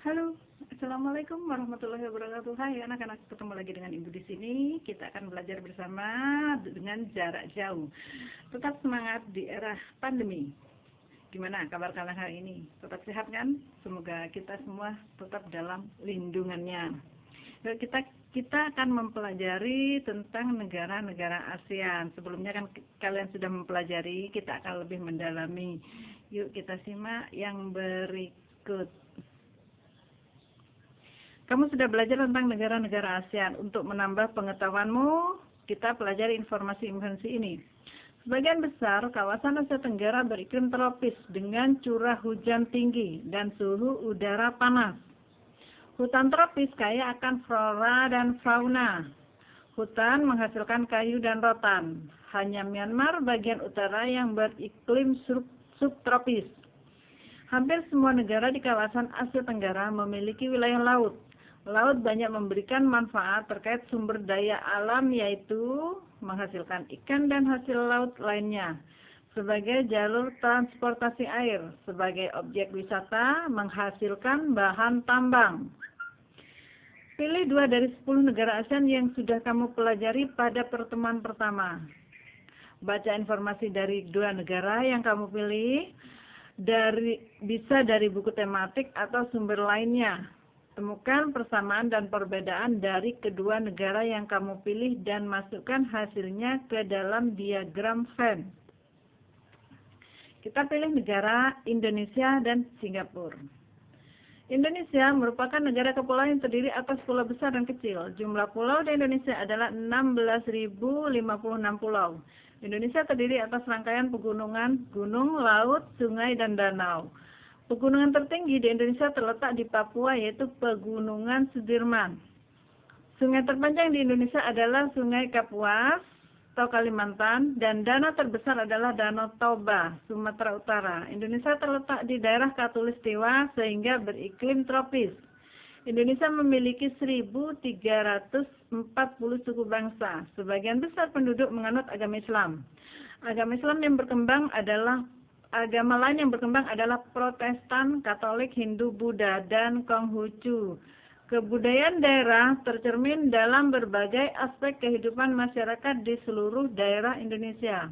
Halo, assalamualaikum warahmatullahi wabarakatuh. Hai anak-anak, ketemu lagi dengan Ibu di sini. Kita akan belajar bersama dengan jarak jauh. Tetap semangat di era pandemi. Gimana kabar kalian hari ini? Tetap sehat kan? Semoga kita semua tetap dalam lindungannya. Yuk, kita akan mempelajari tentang negara-negara ASEAN. Sebelumnya kan kalian sudah mempelajari, kita akan lebih mendalami. Yuk kita simak yang berikut. Kamu sudah belajar tentang negara-negara ASEAN. Untuk menambah pengetahuanmu, kita pelajari informasi-informasi ini. Sebagian besar kawasan Asia Tenggara beriklim tropis dengan curah hujan tinggi dan suhu udara panas. Hutan tropis kaya akan flora dan fauna. Hutan menghasilkan kayu dan rotan. Hanya Myanmar bagian utara yang beriklim subtropis. Hampir semua negara di kawasan Asia Tenggara memiliki wilayah laut. Laut banyak memberikan manfaat terkait sumber daya alam, yaitu menghasilkan ikan dan hasil laut lainnya, sebagai jalur transportasi air, sebagai objek wisata, menghasilkan bahan tambang. Pilih 2 dari 10 negara ASEAN yang sudah kamu pelajari pada pertemuan pertama. Baca informasi dari 2 negara yang kamu pilih, bisa dari buku tematik atau sumber lainnya. Temukan persamaan dan perbedaan dari kedua negara yang kamu pilih dan masukkan hasilnya ke dalam diagram Venn. Kita pilih negara Indonesia dan Singapura. Indonesia merupakan negara kepulauan yang terdiri atas pulau besar dan kecil. Jumlah pulau di Indonesia adalah 16.056 pulau. Indonesia terdiri atas rangkaian pegunungan, gunung, laut, sungai, dan danau. Pegunungan tertinggi di Indonesia terletak di Papua, yaitu Pegunungan Sudirman. Sungai terpanjang di Indonesia adalah Sungai Kapuas atau Kalimantan, dan danau terbesar adalah Danau Toba, Sumatera Utara. Indonesia terletak di daerah Khatulistiwa sehingga beriklim tropis. Indonesia memiliki 1.340 suku bangsa. Sebagian besar penduduk menganut agama Islam. Agama lain yang berkembang adalah Protestan, Katolik, Hindu, Buddha, dan Konghucu. Kebudayaan daerah tercermin dalam berbagai aspek kehidupan masyarakat di seluruh daerah Indonesia.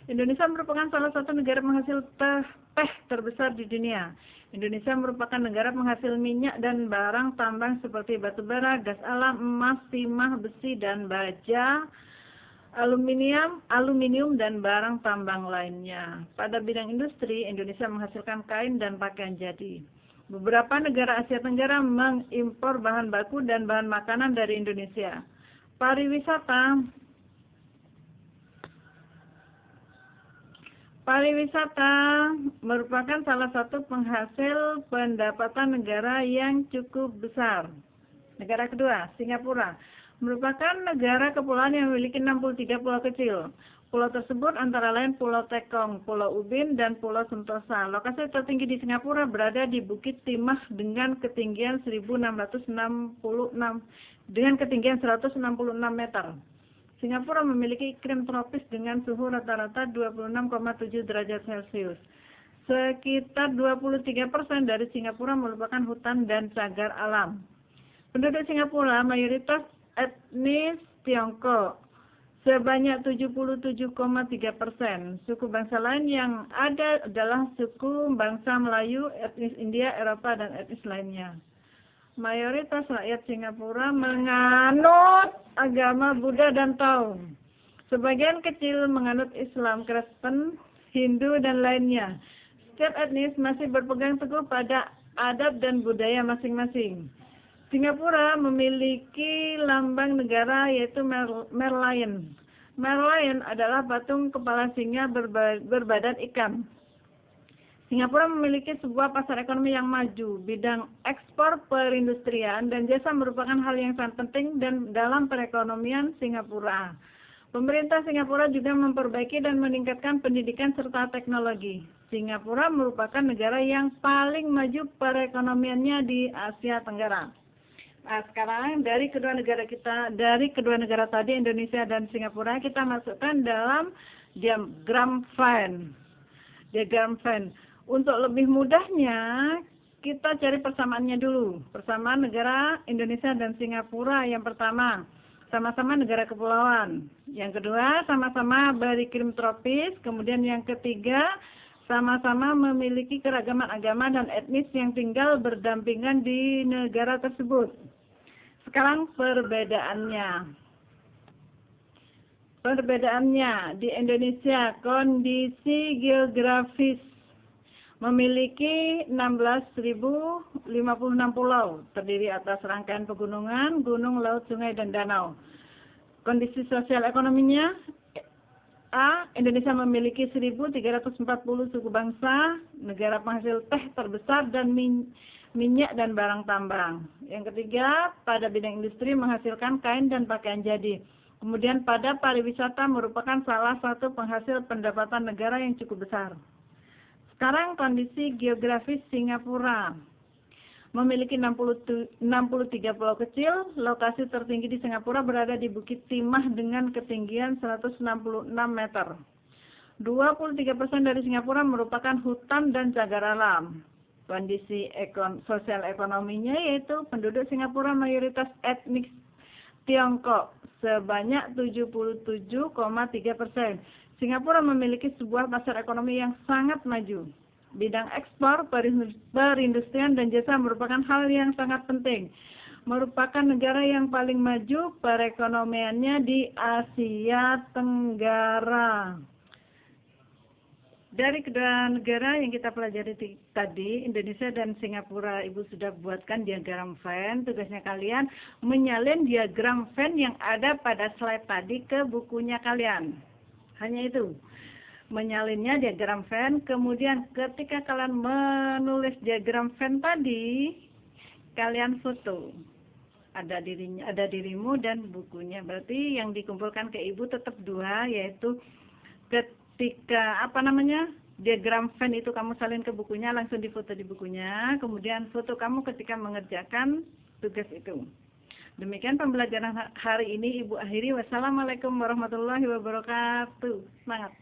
Indonesia merupakan salah satu negara penghasil teh terbesar di dunia. Indonesia merupakan negara penghasil minyak dan barang tambang seperti batu bara, gas alam, emas, timah, besi, dan baja, aluminium, dan barang tambang lainnya. Pada bidang industri, Indonesia menghasilkan kain dan pakaian jadi. Beberapa negara Asia Tenggara mengimpor bahan baku dan bahan makanan dari Indonesia. Pariwisata merupakan salah satu penghasil pendapatan negara yang cukup besar. Negara kedua, Singapura, merupakan negara kepulauan yang memiliki 63 pulau kecil. Pulau tersebut antara lain Pulau Tekong, Pulau Ubin, dan Pulau Sentosa. Lokasi tertinggi di Singapura berada di Bukit Timah dengan ketinggian 1.666 meter. Singapura memiliki iklim tropis dengan suhu rata-rata 26,7 derajat Celcius. Sekitar 23% dari Singapura merupakan hutan dan cagar alam. Penduduk Singapura mayoritas etnis Tiongkok, sebanyak 77,3%. Suku bangsa lain yang ada adalah suku bangsa Melayu, etnis India, Eropa, dan etnis lainnya. Mayoritas rakyat Singapura menganut agama Buddha dan Taoisme. Sebagian kecil menganut Islam, Kristen, Hindu, dan lainnya. Setiap etnis masih berpegang teguh pada adat dan budaya masing-masing. Singapura memiliki lambang negara yaitu Merlion. Merlion adalah patung kepala singa berbadan ikan. Singapura memiliki sebuah pasar ekonomi yang maju. Bidang ekspor, perindustrian, dan jasa merupakan hal yang sangat penting dalam perekonomian Singapura. Pemerintah Singapura juga memperbaiki dan meningkatkan pendidikan serta teknologi. Singapura merupakan negara yang paling maju perekonomiannya di Asia Tenggara. Nah, sekarang dari kedua negara tadi, Indonesia dan Singapura, kita masukkan dalam diagram Venn. Untuk lebih mudahnya, kita cari persamaannya dulu. Persamaan negara Indonesia dan Singapura yang pertama, sama-sama negara kepulauan. Yang kedua, sama-sama beriklim tropis. Kemudian yang ketiga, sama-sama memiliki keragaman agama dan etnis yang tinggal berdampingan di negara tersebut. Sekarang perbedaannya. Di Indonesia, kondisi geografis memiliki 16.056 pulau, terdiri atas rangkaian pegunungan, gunung, laut, sungai, dan danau. Kondisi sosial ekonominya, A. Indonesia memiliki 1.340 suku bangsa, negara penghasil teh terbesar dan minyak dan barang tambang. Yang ketiga, pada bidang industri menghasilkan kain dan pakaian jadi. Kemudian pada pariwisata merupakan salah satu penghasil pendapatan negara yang cukup besar. Sekarang kondisi geografis Singapura. Memiliki 63 pulau kecil, lokasi tertinggi di Singapura berada di Bukit Timah dengan ketinggian 166 meter. 23% dari Singapura merupakan hutan dan cagar alam. Kondisi sosial ekonominya yaitu penduduk Singapura mayoritas etnis Tiongkok sebanyak 77,3%. Singapura memiliki sebuah pasar ekonomi yang sangat maju. Bidang ekspor, perindustrian, dan jasa merupakan hal yang sangat penting. Merupakan negara yang paling maju perekonomiannya di Asia Tenggara. Dari kedua negara yang kita pelajari tadi, Indonesia dan Singapura, Ibu sudah buatkan diagram Venn. Tugasnya kalian menyalin diagram Venn yang ada pada slide tadi ke bukunya kalian. Hanya itu, menyalinnya diagram Venn. Kemudian ketika kalian menulis diagram Venn tadi, kalian foto. Ada dirimu dan bukunya. Berarti yang dikumpulkan ke Ibu tetap dua, yaitu ketika diagram Venn itu kamu salin ke bukunya, langsung difoto di bukunya. Kemudian foto kamu ketika mengerjakan tugas itu. Demikian pembelajaran hari ini Ibu akhiri. Wassalamualaikum warahmatullahi wabarakatuh. Semangat.